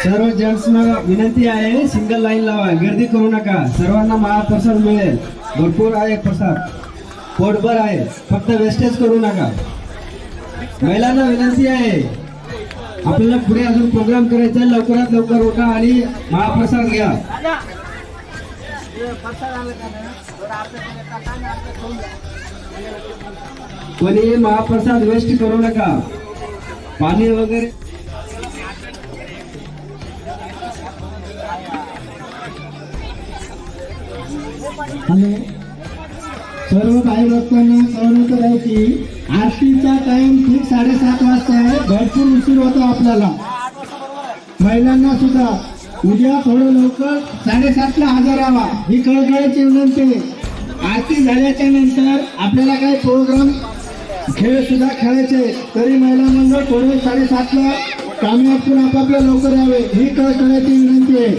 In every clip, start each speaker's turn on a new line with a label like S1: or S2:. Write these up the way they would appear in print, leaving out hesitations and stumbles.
S1: सर्व जेंट्सना विनंती आहे, सिंगल लाईन लावा, गर्दी करू नका. सर्वांना महाप्रसाद मिळेल, भरपूर आहे प्रसाद, पोटभर आहे, फक्त वेस्टेज करू नका. महिलांना विनंती आहे, आपल्याला पुढे अजून प्रोग्राम करायचा आहे, लवकरात लवकर उठा आणि महाप्रसाद घ्या. कोणी महाप्रसाद वेस्ट करू नका. पाणी वगैरे
S2: हॅलो, सर्व भाई भक्तांना कळवण्यात आहे की आरतीचा टाइम ठीक 7:30 वाजता आहे. भरपूर उशीर होतो आपल्याला. महिलांना सुद्धा उद्या थोडं लवकर 7:30ला हजर राहावा ही कळकळीची विनंती. आरती झाल्याच्या नंतर आपल्याला काही प्रोग्राम खेळ सुद्धा खेळायचे, तरी महिला मंडळ थोडं 7:30ला कामी आपण आपापल्या लवकर यावे ही कळकळीची विनंती आहे.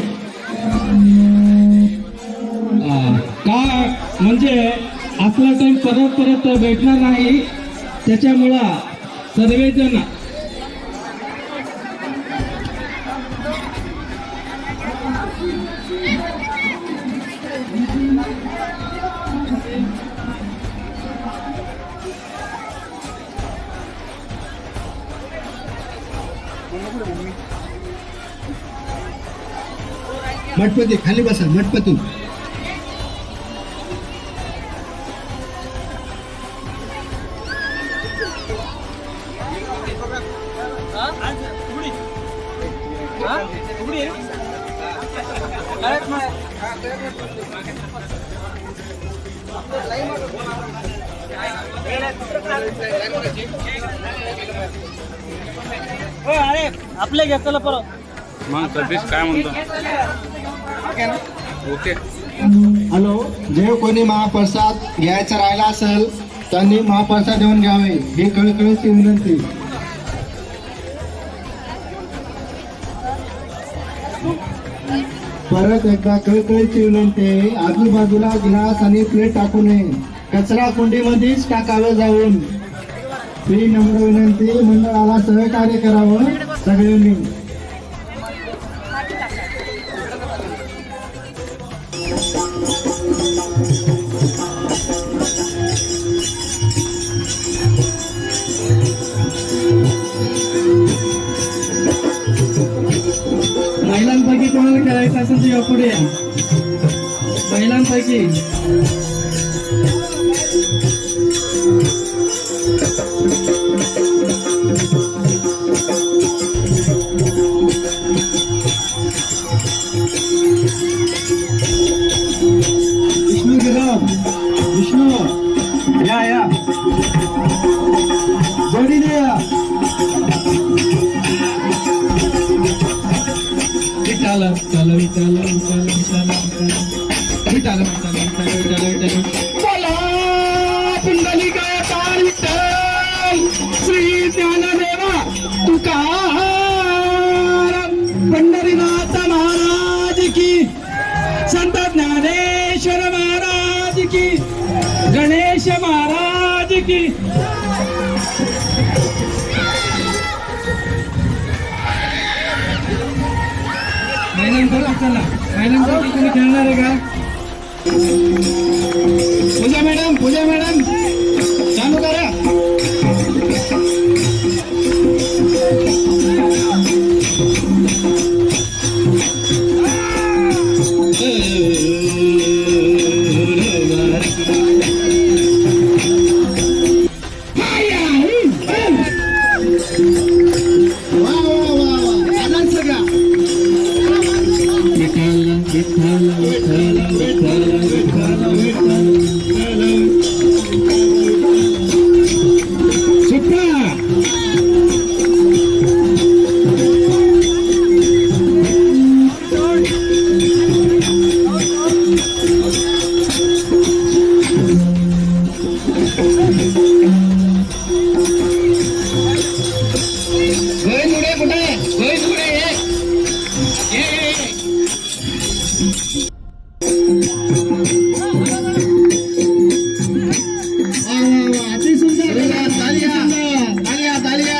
S3: का म्हणजे आपला टाइम परत परत भेटणार नाही, त्याच्यामुळं सर्वजण
S2: मठपती खाली बसा. मठपती
S3: अरे आपले घ्या चला परत.
S4: मग सतीश काय म्हणतो? ओके.
S2: हॅलो, जे कोणी महाप्रसाद घ्यायचा राहिला असेल त्यांनी महाप्रसाद देऊन घ्यावे ही कळकळीची विनंती. परत एकदा कळकळीची विनंती, आजूबाजूला ग्लास आणि प्लेट टाकू नये, कचरा कुंडीमध्येच टाकावे जाऊन. ही नम्र विनंती. मंडळाला सहकार्य करावं सगळ्यांनी.
S3: महिलांपैकी कोणाला करायचं असेल ते पुढे या. महिलांपैकी
S2: विष्णू गिराम, विष्णू
S1: या
S2: जोडीने या.
S3: श्री ज्ञानदेवा तुकाराम पंढरीनाथ महाराज की, संत ज्ञानेश्वर महाराज की, गणेश महाराज की. महिलांसाठी चला, महिलांसाठी कोणी खेळणार आहे का? पूजा मॅडम, पूजा मॅडम चालू करा.
S2: तालिया.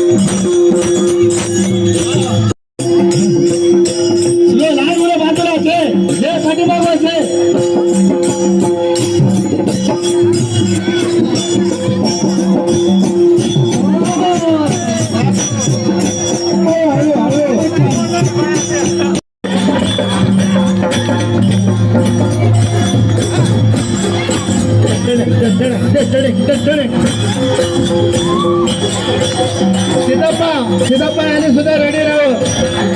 S2: सिद्धप्पा यांनी सुद्धा रेडी राहावं.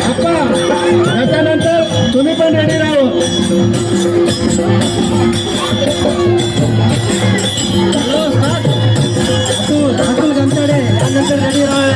S2: अप्पा त्याच्यानंतर तुम्ही पण रेडी राहावं. अतुल गंताडे त्यानंतर रेडी राहावे.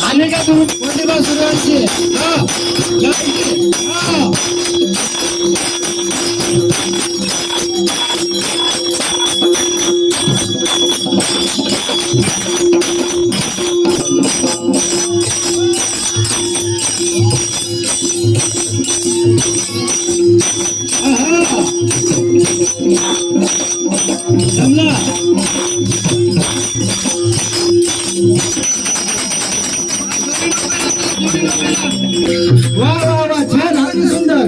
S2: आले का तुम्ही कोणती बाब सुरुवातची वा वा वा छान अगदी सुंदर.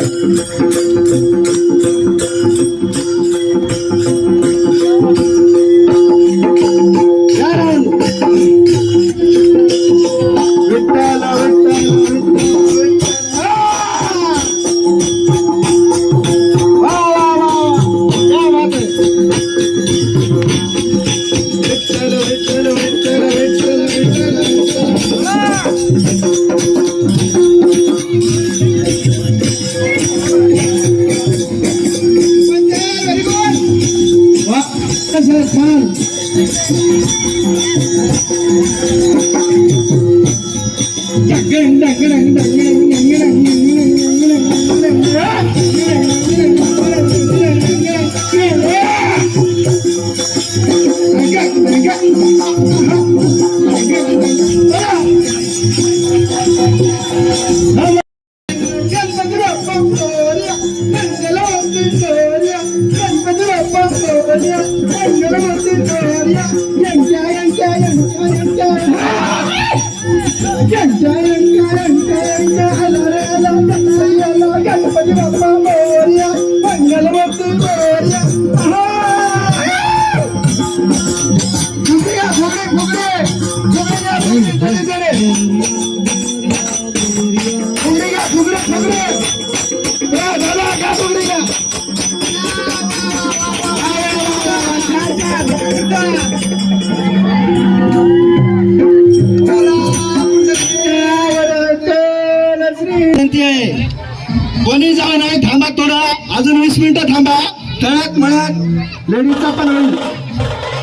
S2: कोणी जाऊ नाही, थांबा थोडा, अजून 20 मिनिटं थांबा. तळ्यात मळ्यात लेडीजचा पण होईल.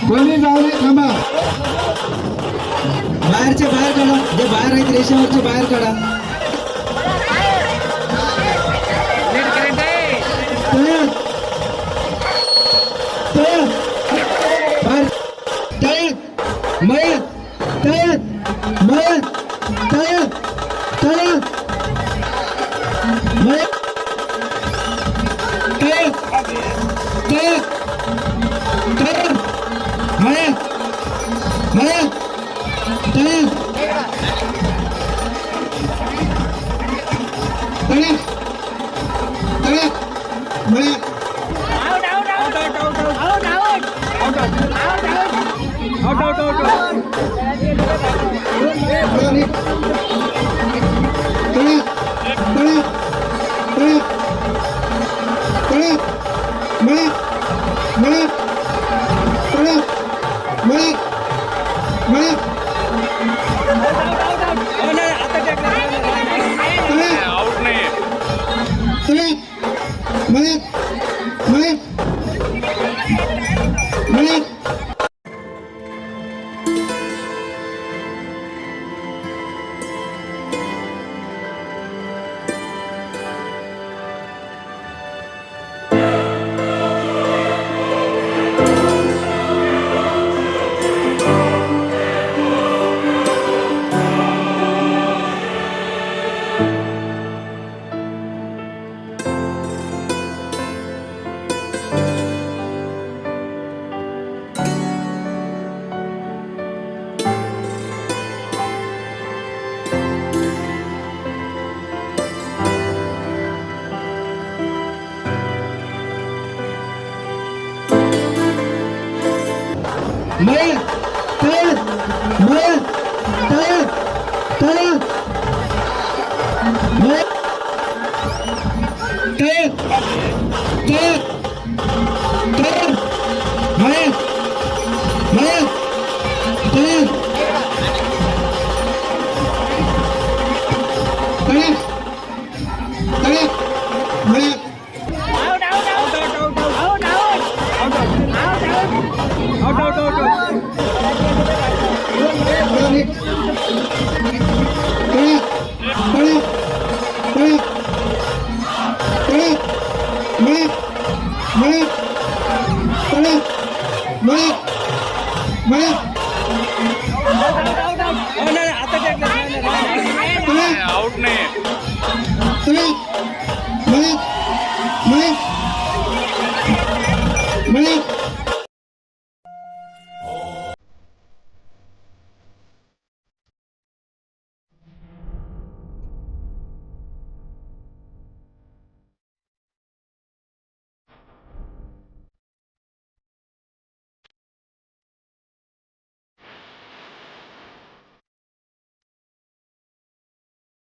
S2: कोणी जाऊ नये, थांबा.
S1: बाहेरचे बाहेर काढा, जे बाहेर आहेत रेषेवरचे बाहेर काढा. तळ्यात बाहेर, तळ्यात मळ्यात, तळ्यात मळ्यात, तळ्यात तळ्यात मळ्यात, तळ्यात तळ्यात तळ्यात मळ्यात, मळ्यात तळ्यात, तळ्यात तळ्यात मळ्यात. मयत तळ्यात मयत तळ्यात तळ्यात मयत तळ्यात तळ्यात तळ्यात मयत मयत तळ्यात तळ्यात तळ्यात मयत
S4: आउट नाही
S2: मयत